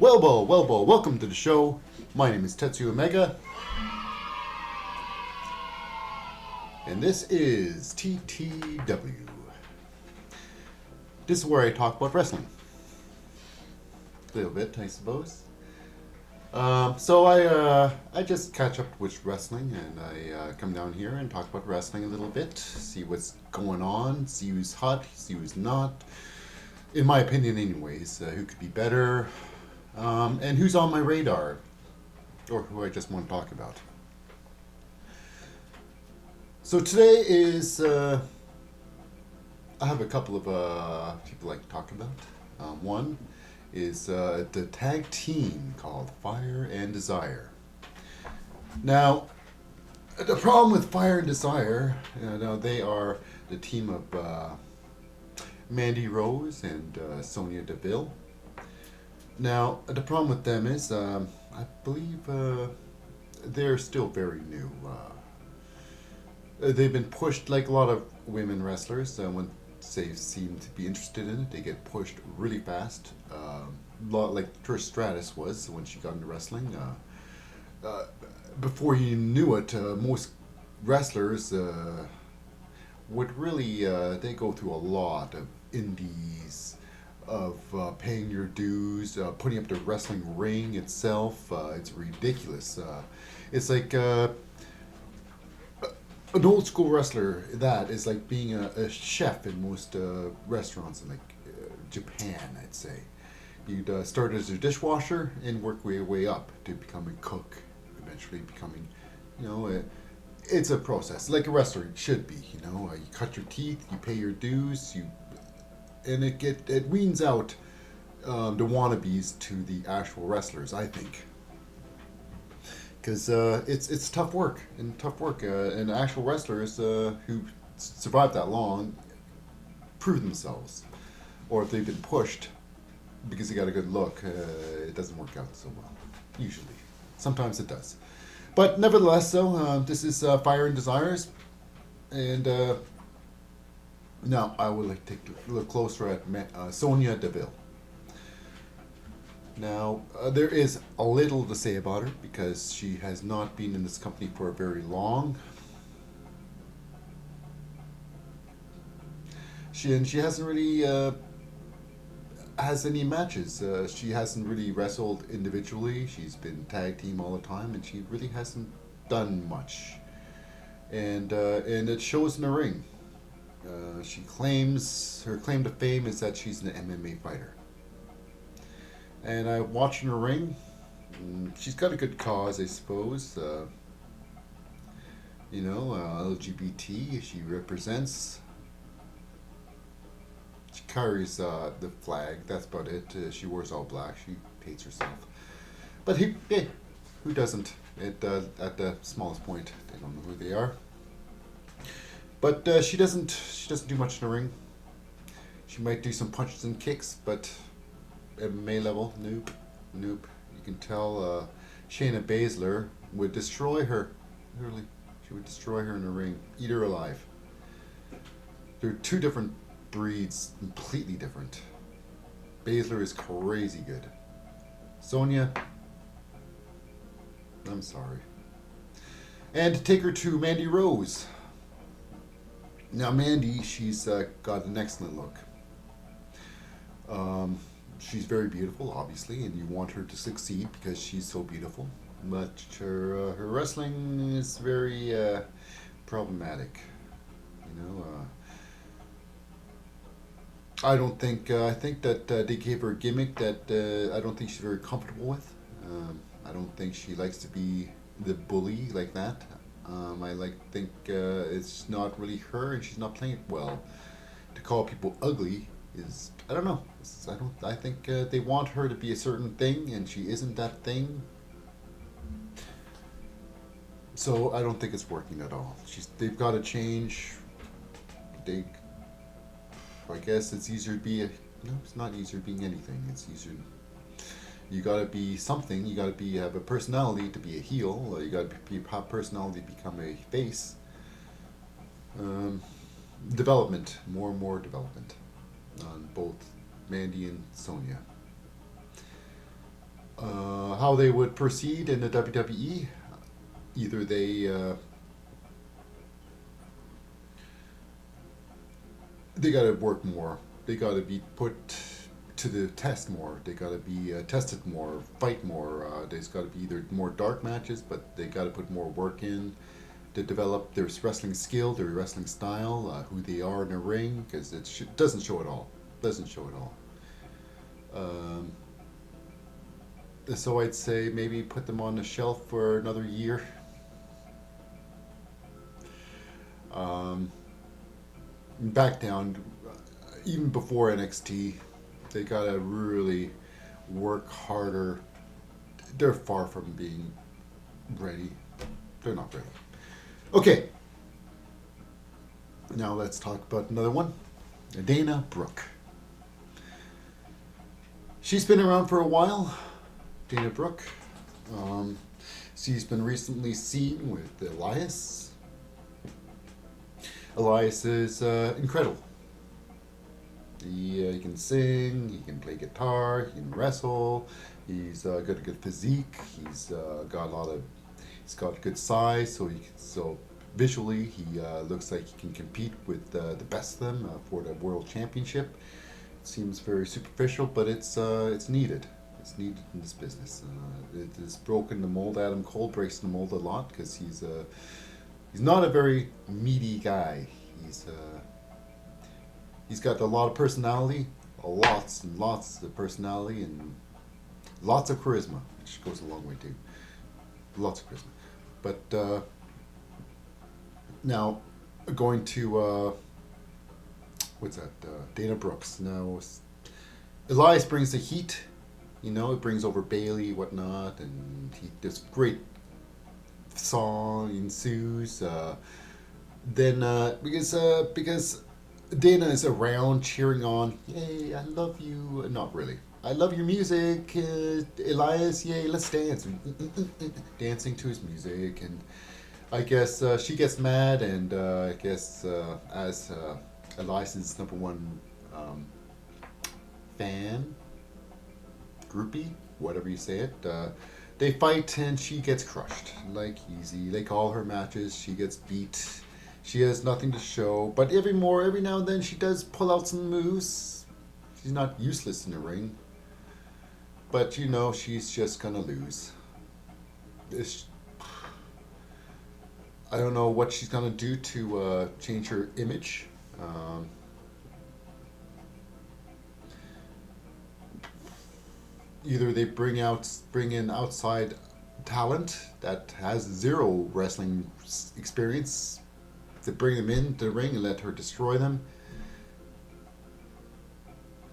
Welcome to the show. My name is Tetsu0mega, and this is T.T.W. This is where I talk about wrestling. A little bit, I suppose. So I just catch up with wrestling, and I come down here and talk about wrestling a little bit, see what's going on, see who's hot, see who's not. In my opinion, anyways, who could be better, and who's on my radar, or who I just want to talk about. So today is, I have a couple of people I like to talk about. One is the tag team called Fire and Desire. Now, the problem with Fire and Desire, they are the team of Mandy Rose and Sonya Deville. Now, the problem with them is, I believe they're still very new. They've been pushed like a lot of women wrestlers. When they seem to be interested in it, they get pushed really fast. Like Trish Stratus was when she got into wrestling. Before you knew it, most wrestlers would really, they go through a lot of indies, of paying your dues, putting up the wrestling ring itself. It's ridiculous. It's like an old school wrestler. That is like being a chef in most restaurants in Japan, I'd say. You'd start as a dishwasher and work your way up to becoming a cook, eventually becoming, it's a process like a wrestler should be. You cut your teeth, you pay your dues, and it weans out the wannabes to the actual wrestlers, I think, because it's tough work and actual wrestlers who survive that long prove themselves, or if they've been pushed because they got a good look, it doesn't work out so well. Usually, sometimes it does, but nevertheless, this is Fire and Desires, and now I would like to take a look closer at Sonya Deville. Now, there is a little to say about her because she has not been in this company for very long. She hasn't really has any matches. She hasn't really wrestled individually. She's been tag team all the time, and she really hasn't done much. And it shows in the ring. She claims, her claim to fame is that she's an MMA fighter. And I watching her ring, she's got a good cause, I suppose. LGBT, she represents. She carries the flag, that's about it. She wears all black, she hates herself. But who doesn't? At the smallest point, they don't know who they are. But she doesn't do much in the ring. She might do some punches and kicks, but MMA level, nope. You can tell Shayna Baszler would destroy her. Literally, she would destroy her in the ring, eat her alive. They're two different breeds, completely different. Baszler is crazy good. Sonya, I'm sorry. And to take her to Mandy Rose. Now, Mandy, she's got an excellent look. She's very beautiful, obviously, and you want her to succeed because she's so beautiful. But her wrestling is very problematic. I don't think. I think that they gave her a gimmick that I don't think she's very comfortable with. I don't think she likes to be the bully like that. I think it's not really her, and she's not playing it well. To call people ugly is, I don't know. I think they want her to be a certain thing, and she isn't that thing. So I don't think it's working at all. They've got to change. I guess it's easier to be it's not easier being anything. It's easier. You gotta be something. You gotta have a personality to be a heel. You gotta have personality to become a face. Development, more and more development on both Mandy and Sonya. How they would proceed in the WWE. Either they got to work more. They got to be put to the test more. They got to be tested more, fight more. There's got to be either more dark matches, but they got to put more work in to develop their wrestling skill, their wrestling style, who they are in the ring, because it doesn't show it all. Doesn't show it all. Um, so I'd say maybe put them on the shelf for another year. Um, Back down, even before NXT, they gotta really work harder. They're far from being ready. They're not ready. Okay, now let's talk about another one. Dana Brooke. She's been around for a while. Dana Brooke. Um, she's been recently seen with Elias. Elias is incredible. He can sing, he can play guitar, he can wrestle. He's got a good physique. He's got good size, so visually he looks like he can compete with the best of them for the world championship. It seems very superficial, but it's needed. It's needed in this business. It has broken the mold. Adam Cole breaks the mold a lot because he's not a very meaty guy. He's got a lot of personality, lots and lots of personality, and lots of charisma, which goes a long way too. Lots of charisma. But now, going to what's that? Dana Brooks. Now, Elias brings the heat. It brings over Bailey, whatnot, and this great song ensues. Then because Dana is around cheering on, yay, I love you. Not really. I love your music, Elias. Yay, let's dance. Dancing to his music, and I guess she gets mad, and I guess as Elias's number one fan, groupie, whatever you say it, they fight, and she gets crushed like easy. Like all her matches, she gets beat. She has nothing to show, but every now and then she does pull out some moves. She's not useless in the ring, but she's just gonna lose. I don't know what she's gonna do to change her image. Either they bring in outside talent that has zero wrestling experience, to bring them into the ring and let her destroy them.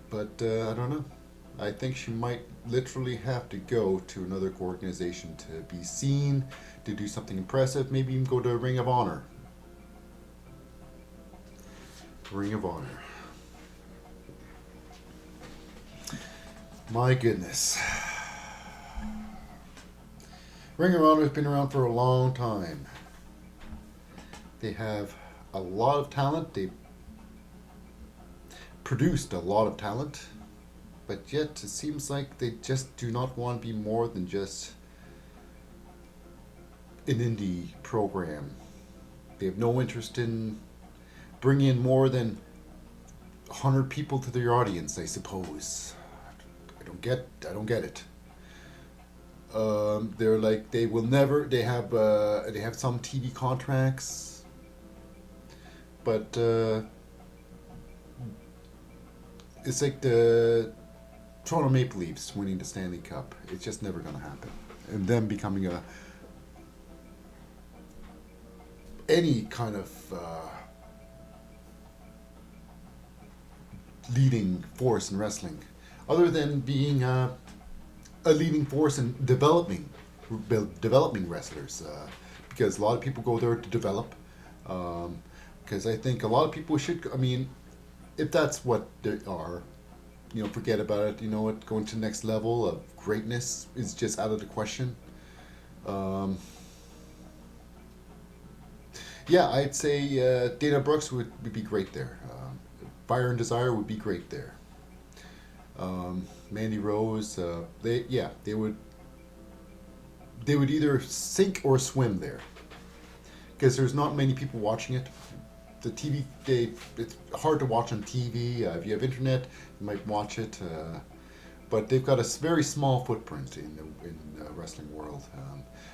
But I don't know. I think she might literally have to go to another organization to be seen, to do something impressive. Maybe even go to Ring of Honor. Ring of Honor. My goodness. Ring of Honor has been around for a long time. They have a lot of talent. They produced a lot of talent. But yet it seems like they just do not want to be more than just an indie program. They have no interest in bringing in more than 100 people to their audience, I suppose. I don't get it. They're like, they will never. They have some TV contracts. But it's like the Toronto Maple Leafs winning the Stanley Cup. It's just never going to happen. And them becoming any kind of leading force in wrestling, other than being a leading force in developing wrestlers. Because a lot of people go there to develop. Because I think a lot of people should. I mean, if that's what they are, forget about it. You know what? Going to the next level of greatness is just out of the question. Yeah, I'd say Dana Brooks would be great there. Fire and Desire would be great there. Mandy Rose, they would either sink or swim there, because there's not many people watching it. The TV, it's hard to watch on TV. If you have internet, you might watch it. But they've got a very small footprint in the wrestling world.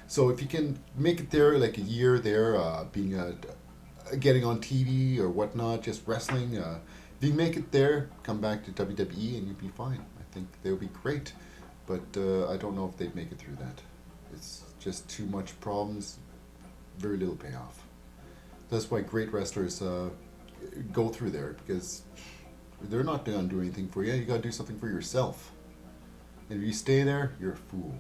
So if you can make it there, like a year there, getting on TV or whatnot, just wrestling. If you make it there, come back to WWE and you'll be fine. I think they'll be great, but I don't know if they'd make it through that. It's just too much problems, very little payoff. That's why great wrestlers go through there, because they're not going to do anything for you. You got to do something for yourself. And if you stay there, you're a fool.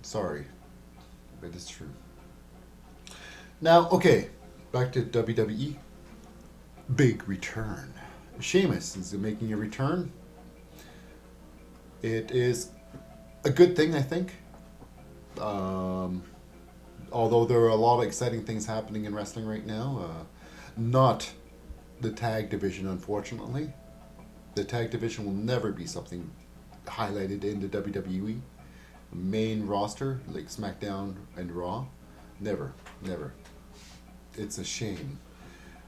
Sorry, but it's true. Now, okay, back to WWE. Big return. Sheamus is making a return. It is a good thing, I think. Although there are a lot of exciting things happening in wrestling right now. Not the tag division, unfortunately. The tag division will never be something highlighted in the WWE main roster, like SmackDown and Raw. Never. It's a shame.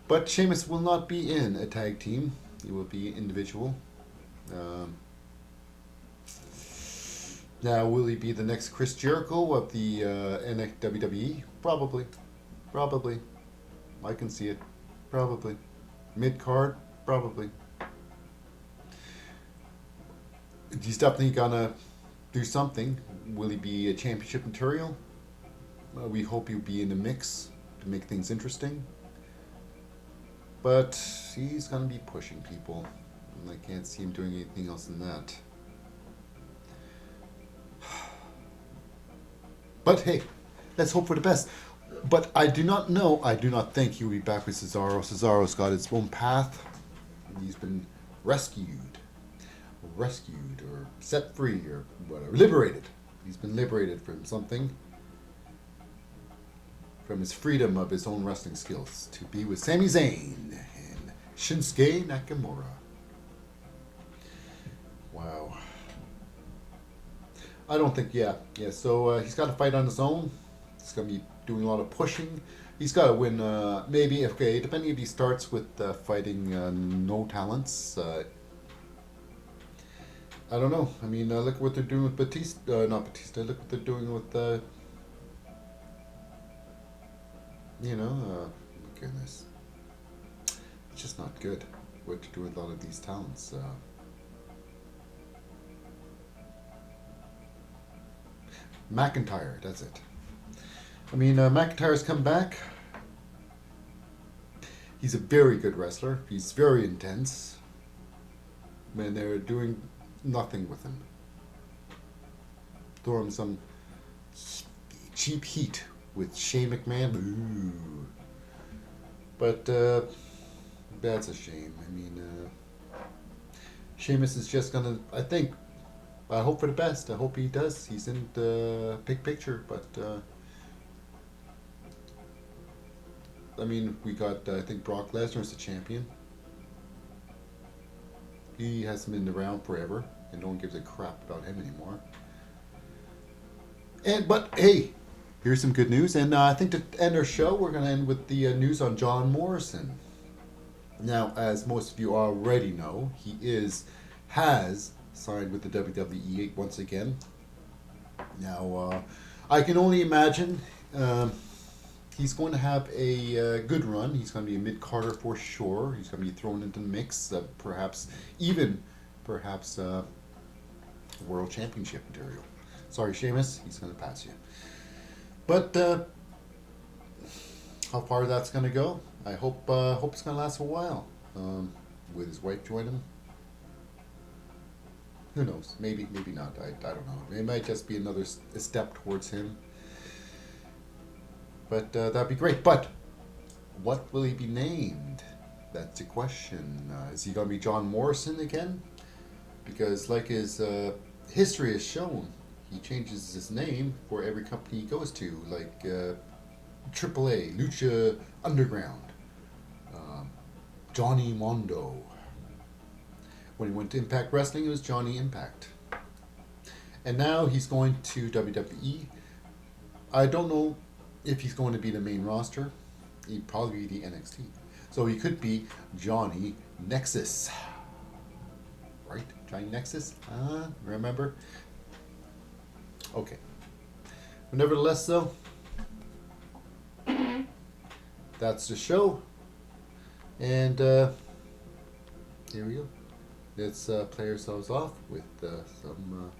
But Sheamus will not be in a tag team. He will be individual. Now, will he be the next Chris Jericho of the WWE? Probably. I can see it. Probably. Mid-card? Probably. He's definitely gonna do something. Will he be a championship material? We hope he'll be in the mix to make things interesting. But he's gonna be pushing people, and I can't see him doing anything else than that. But hey, let's hope for the best. But I do not think he'll be back with Cesaro. Cesaro's got his own path. He's been rescued or set free or whatever, liberated. He's been liberated from something, from his freedom of his own wrestling skills, to be with Sami Zayn and Shinsuke Nakamura. Wow. I don't think, so he's got to fight on his own. He's going to be doing a lot of pushing. He's got to win, maybe, okay, depending if he starts with fighting no talents. I don't know. I mean, look what they're doing with Batista. Not Batista. Look what they're doing with, goodness. It's just not good what to do with a lot of these talents. McIntyre, that's it. I mean, McIntyre's come back. He's a very good wrestler. He's very intense. Man, they're doing nothing with him. Throw him some cheap heat with Shane McMahon. Ooh. But that's a shame. I mean, Sheamus is just gonna, I hope for the best. I hope he does. He's in the big picture, but I mean, we got, I think Brock Lesnar's the champion. He hasn't been around forever, and no one gives a crap about him anymore. But hey, here's some good news, and I think to end our show, we're going to end with the news on John Morrison. Now, as most of you already know, he has signed with the WWE once again. Now, I can only imagine he's going to have a good run. He's going to be a mid-carder for sure. He's going to be thrown into the mix, perhaps world championship material. Sorry, Sheamus, he's going to pass you. But how far that's going to go, I hope it's going to last a while. With his wife join him. Who knows? Maybe not. I don't know. It might just be another step towards him. But that'd be great. But what will he be named? That's the question. Is he going to be John Morrison again? Because like his history has shown, he changes his name for every company he goes to. Like AAA, Lucha Underground, Johnny Mondo. When he went to Impact Wrestling, it was Johnny Impact. And now he's going to WWE. I don't know if he's going to be the main roster. He'd probably be the NXT. So he could be Johnny Nexus. Right? Johnny Nexus? Remember? Okay. But nevertheless, though, that's the show. And here we go. Let's play ourselves off with some